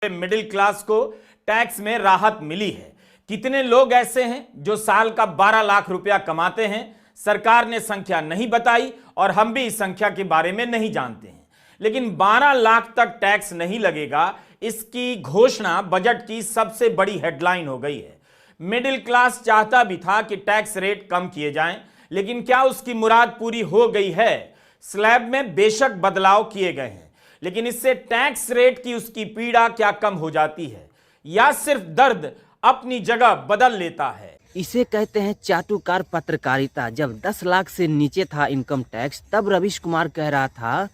Middle class को tax में राहत मिली है। कितने लोग ऐसे हैं जो साल का 12 लाख रुपया कमाते हैं? सरकार ने संख्या नहीं बताई और हम भी इस संख्या के बारे में नहीं जानते हैं, लेकिन 12 लाख तक टैक्स नहीं लगेगा, इसकी घोषणा बजट की सबसे बड़ी हेडलाइन हो गई है। मिडिल क्लास चाहता भी था कि टैक्स रेट कम किए जाएं, लेकिन क्या उसकी मुराद पूरी हो गई है? स्लैब में बेशक बदलाव किए गए हैं, लेकिन इससे टैक्स रेट की उसकी पीड़ा क्या कम हो जाती है या सिर्फ दर्द अपनी जगह बदल लेता है? इसे कहते हैं चाटुकार पत्रकारिता। जब 10 लाख से नीचे था इनकम टैक्स, तब रवीश कुमार कह रहा था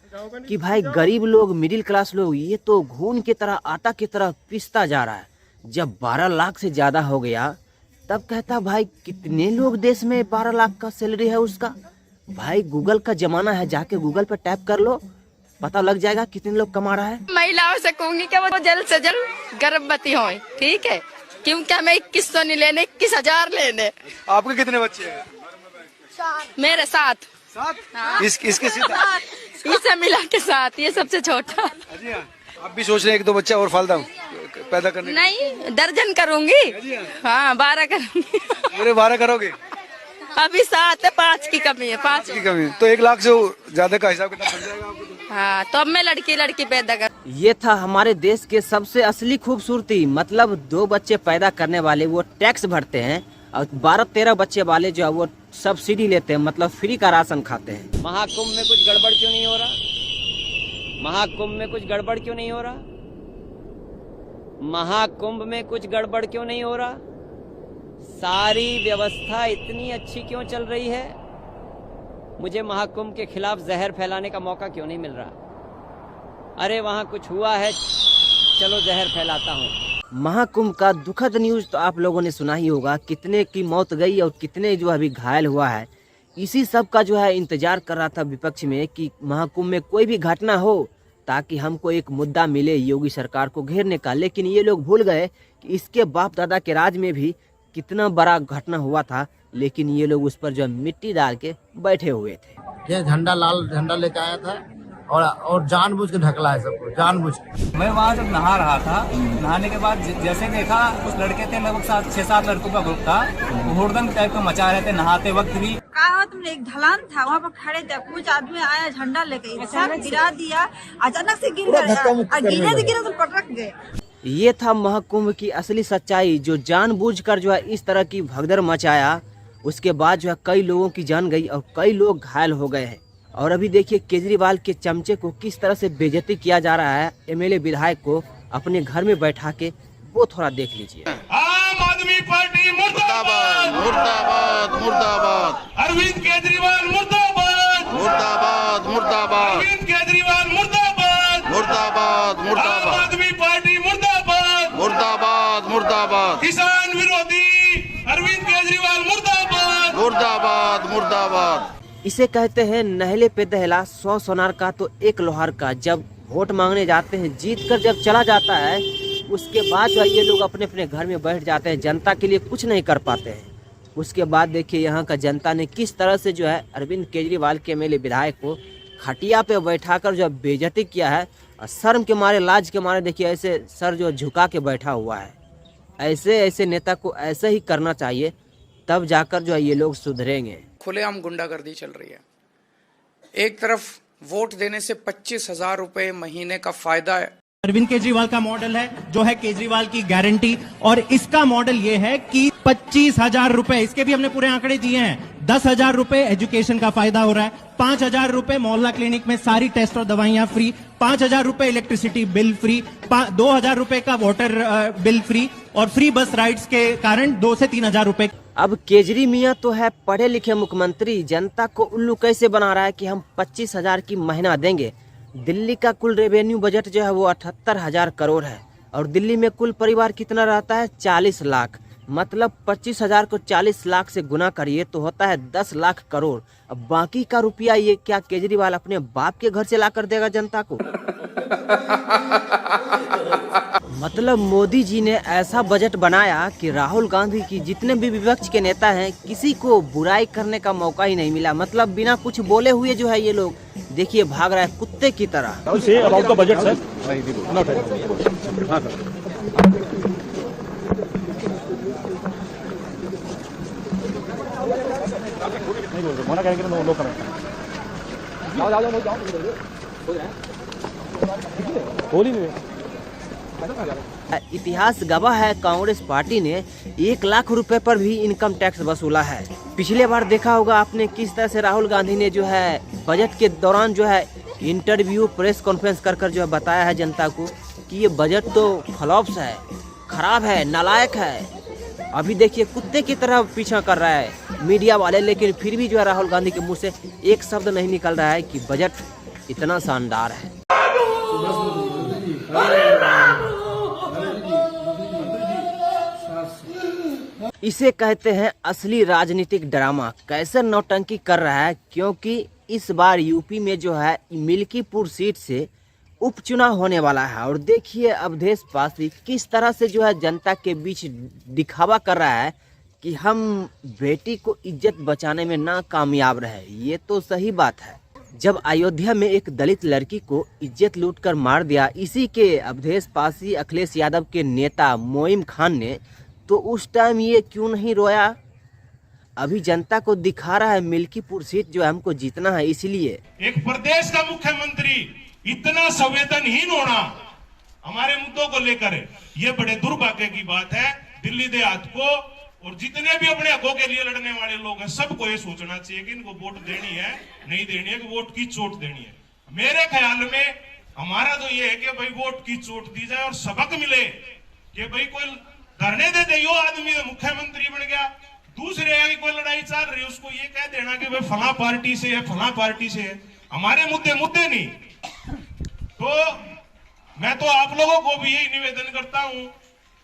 कि भाई गरीब लोग, मिडिल क्लास लोग, ये तो घून की तरह, आटा की तरह पिसता जा रहा है। जब 12 लाख से ज्यादा हो गया, तब कहता भाई कितने लोग देश में 12 लाख का सैलरी है उसका। भाई गूगल का जमाना है, जाके गूगल पर टैप कर लो, पता लग जाएगा कितने लोग कमा रहा है। महिलाओं से कहूंगी कि वो जल्द से जल्द गर्भवती हों, ठीक है, क्योंकि हमें 2100 नहीं लेने, 21,000 लेने। आपके कितने बच्चे हैं? मेरे साथ। हाँ। इसके सीधे इसे मिला के साथ, ये सबसे छोटा। जी हाँ। आप भी सोच रहे हैं 1-2 बच्चा और फालतू पैदा करने? नहीं, दर्जन करूंगी। हाँ, 12 करूंगी। पूरे 12 करोगे? अभी 7 है, 5 की कमी है, 5 की कमी। तो 1 लाख से ज्यादा का हिसाब कितना बन जाएगा आपको? हाँ, तो अब मैं लड़की पैदा कर। ये था हमारे देश के सबसे असली खूबसूरती। मतलब 2 बच्चे पैदा करने वाले वो टैक्स भरते हैं और 12-13 बच्चे वाले जो है वो सब्सिडी लेते हैं, मतलब फ्री का राशन खाते हैं। महाकुंभ में कुछ गड़बड़ क्यों नहीं हो रहा? महाकुंभ में कुछ गड़बड़ क्यों नहीं हो रहा? महाकुंभ में कुछ गड़बड़ क्यों नहीं हो रहा? सारी व्यवस्था इतनी अच्छी क्यों चल रही है? मुझे महाकुंभ के खिलाफ जहर फैलाने का मौका क्यों नहीं मिल रहा? अरे वहां कुछ हुआ है, चलो जहर फैलाता हूँ। महाकुंभ का दुखद न्यूज तो आप लोगों ने सुना ही होगा, कितने की मौत गई और कितने जो अभी घायल हुआ है। इसी सब का जो है इंतजार कर रहा था विपक्ष में कि महाकुंभ में कोई भी घटना हो ताकि हमको एक मुद्दा मिले योगी सरकार को घेरने का। लेकिन ये लोग भूल गए कि इसके बाप दादा के राज में भी कितना बड़ा घटना हुआ था, लेकिन ये लोग उस पर जो मिट्टी डाल के बैठे हुए थे। ये झंडा, लाल झंडा लेके आया था और जानबूझ के ढकला है सबको, जानबूझ के। मैं वहाँ जब नहा रहा था, नहाने के बाद जैसे देखा कुछ लड़के थे, लगभग 6-7 लड़कों का ग्रुप था, हुड़दंग टाइप का मचा रहे थे नहाते वक्त भी। कहा तुमने, एक ढलान था वहाँ पर खड़े थे, कुछ आदमी आया झंडा लेके गिरा दिया, अचानक से गिर गया और गिरे तो पटक गए। ये था महाकुंभ की असली सच्चाई, जो जानबूझकर जो है इस तरह की भगदड़ मचाया। उसके बाद जो है कई लोगों की जान गई और कई लोग घायल हो गए हैं। और अभी देखिए केजरीवाल के चमचे को किस तरह से बेइज्जती किया जा रहा है, एमएलए विधायक को अपने घर में बैठा के, वो थोड़ा देख लीजिए। आम आदमी पार्टी मुर्दाबाद, मुर्दाबाद, मुर्दाबाद। अरविंद केजरीवाल मुर्दाबाद, मुर्दाबाद, मुर्दाबाद। अरविंद केजरीवाल मुर्दाबाद, मुर्दाबाद, मुर्दाबाद। आम आदमी पार्टी मुर्दाबाद, मुर्दाबाद, मुर्दाबाद। किसान विरोधी अरविंद केजरीवाल मुर्दाबाद, मुर्दाबाद, मुर्दाबाद। इसे कहते हैं नहले पे दहला 100 सोनार का तो 1 लोहार का। जब वोट मांगने जाते हैं, जीत कर जब चला जाता है, उसके बाद जो ये लोग अपने अपने घर में बैठ जाते हैं, जनता के लिए कुछ नहीं कर पाते हैं। उसके बाद देखिए यहाँ का जनता ने किस तरह से जो है अरविंद केजरीवाल के एमएलए विधायक को खटिया पे बैठाकर जो बेइज्जती किया है। और शर्म के मारे, लाज के मारे देखिए ऐसे सर जो झुका के बैठा हुआ है। ऐसे नेता को ऐसे ही करना चाहिए, तब जाकर जो है ये लोग सुधरेंगे। खुलेआम गुंडागर्दी चल रही है। एक तरफ वोट देने से 25,000 रुपए महीने का फायदा है। अरविंद केजरीवाल का मॉडल है जो है केजरीवाल की गारंटी, और इसका मॉडल ये है कि 25,000 रुपए, इसके भी हमने पूरे आंकड़े दिए हैं। 10,000 रुपए एजुकेशन का फायदा हो रहा है, 5,000 रुपए मोहल्ला क्लिनिक में सारी टेस्ट और दवाइयां फ्री, 5,000 रुपए इलेक्ट्रिसिटी बिल फ्री, 2,000 रुपए का वाटर बिल फ्री, और फ्री बस राइड्स के कारण 2 से 3,000 रुपए। अब केजरी मियाँ तो है पढ़े लिखे मुख्यमंत्री, जनता को उल्लू कैसे बना रहा है कि हम 25,000 की महीना देंगे। दिल्ली का कुल रेवेन्यू बजट जो है वो 78,000 करोड़ है, और दिल्ली में कुल परिवार कितना रहता है? 40 लाख। मतलब 25,000 को 40 लाख से गुना करिए तो होता है 10 लाख करोड़। अब बाकी का रुपया ये क्या केजरीवाल अपने बाप के घर से ला कर देगा जनता को? मतलब मोदी जी ने ऐसा बजट बनाया कि राहुल गांधी की जितने भी विपक्ष के नेता हैं किसी को बुराई करने का मौका ही नहीं मिला। मतलब बिना कुछ बोले हुए जो है ये लोग देखिए भाग रहा है कुत्ते की तरह। इतिहास गवाह है कांग्रेस पार्टी ने 1 लाख रुपए पर भी इनकम टैक्स वसूला है। पिछले बार देखा होगा आपने किस तरह से राहुल गांधी ने जो है बजट के दौरान जो है इंटरव्यू प्रेस कॉन्फ्रेंस कर जो है बताया है जनता को कि ये बजट तो फ्लॉप्स है, खराब है, नालायक है। अभी देखिए कुत्ते की तरह पीछा कर रहा है मीडिया वाले, लेकिन फिर भी जो है राहुल गांधी के मुंह से एक शब्द नहीं निकल रहा है कि बजट इतना शानदार है। इसे कहते हैं असली राजनीतिक ड्रामा। कैसे नौटंकी कर रहा है, क्योंकि इस बार यूपी में जो है मिल्कीपुर सीट से उपचुनाव होने वाला है। और देखिए अवधेश पासी किस तरह से जो है जनता के बीच दिखावा कर रहा है कि हम बेटी को इज्जत बचाने में नाकामयाब रहे। ये तो सही बात है। जब अयोध्या में एक दलित लड़की को इज्जत लूटकर मार दिया इसी के अवधेश पासी अखिलेश यादव के नेता मोइम खान ने, तो उस टाइम ये क्यों नहीं रोया। अभी जनता को दिखा रहा है मिल्कीपुर सीट जो हमको जीतना है, इसलिए एक प्रदेश का मुख्यमंत्री इतना संवेदनहीन होना हमारे मुद्दों को लेकर, ये बड़े दुर्भाग्य की बात है। दिल्ली देहात को और जितने भी अपने हकों के लिए लड़ने वाले लोग हैं सबको ये सोचना चाहिए कि इनको वोट देनी है नहीं देनी है, कि वोट की चोट देनी है। मेरे ख्याल में हमारा तो ये है कि भाई वोट की चोट दी जाए और सबक मिले कि भाई कोई धरने दे दे, यो आदमी मुख्यमंत्री बन गया, दूसरे की कोई लड़ाई चल रही है उसको ये कह देना कि भाई फला पार्टी से है, फला पार्टी से है। हमारे मुद्दे नहीं। तो मैं तो आप लोगों को भी यही निवेदन करता हूं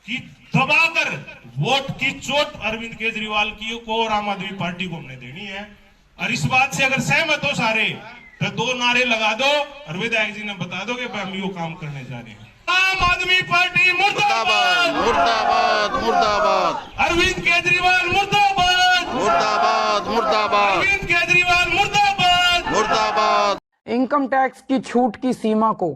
कि दबाकर वोट की चोट अरविंद केजरीवाल की को और आम आदमी पार्टी को हमने देनी है। और इस बात से अगर सहमत हो सारे तो 2 नारे लगा दो और विधायक जी ने बता दो कि हम यो काम करने जा रहे हैं। आम आदमी पार्टी मुर्दाबाद, मुर्दाबाद, मुर्दाबाद। अरविंद केजरीवाल मुर्दाबाद, मुर्दाबाद, मुर्दाबाद। अरविंद केजरीवाल मुर्दाबाद, मुर्दाबाद। इनकम टैक्स की छूट की सीमा को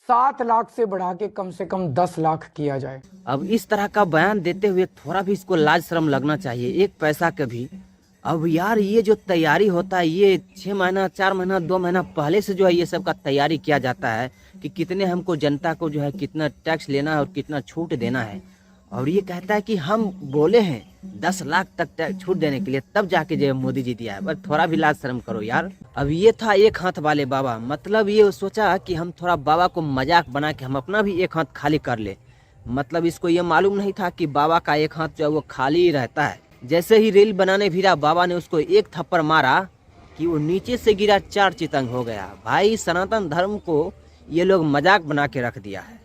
7 लाख से बढ़ा के कम 10 लाख किया जाए। अब इस तरह का बयान देते हुए थोड़ा भी इसको लाज शर्म लगना चाहिए, एक पैसा का भी। अब यार ये जो तैयारी होता है ये 6 महीना 4 महीना 2 महीना पहले से जो है ये सब का तैयारी किया जाता है कि कितने हमको जनता को जो है कितना टैक्स लेना है और कितना छूट देना है। और ये कहता है कि हम बोले हैं 10 लाख तक छूट देने के लिए, तब जाके जो मोदी जी दिया है। पर थोड़ा भी लाज शर्म करो यार। अब ये था एक हाथ वाले बाबा, मतलब ये सोचा कि हम थोड़ा बाबा को मजाक बना के हम अपना भी एक हाथ खाली कर ले। मतलब इसको ये मालूम नहीं था कि बाबा का एक हाथ जो है वो खाली ही रहता है। जैसे ही रील बनाने भिड़ा बाबा ने उसको एक थप्पड़ मारा कि वो नीचे से गिरा 4 चितंग हो गया। भाई सनातन धर्म को ये लोग मजाक बना के रख दिया है।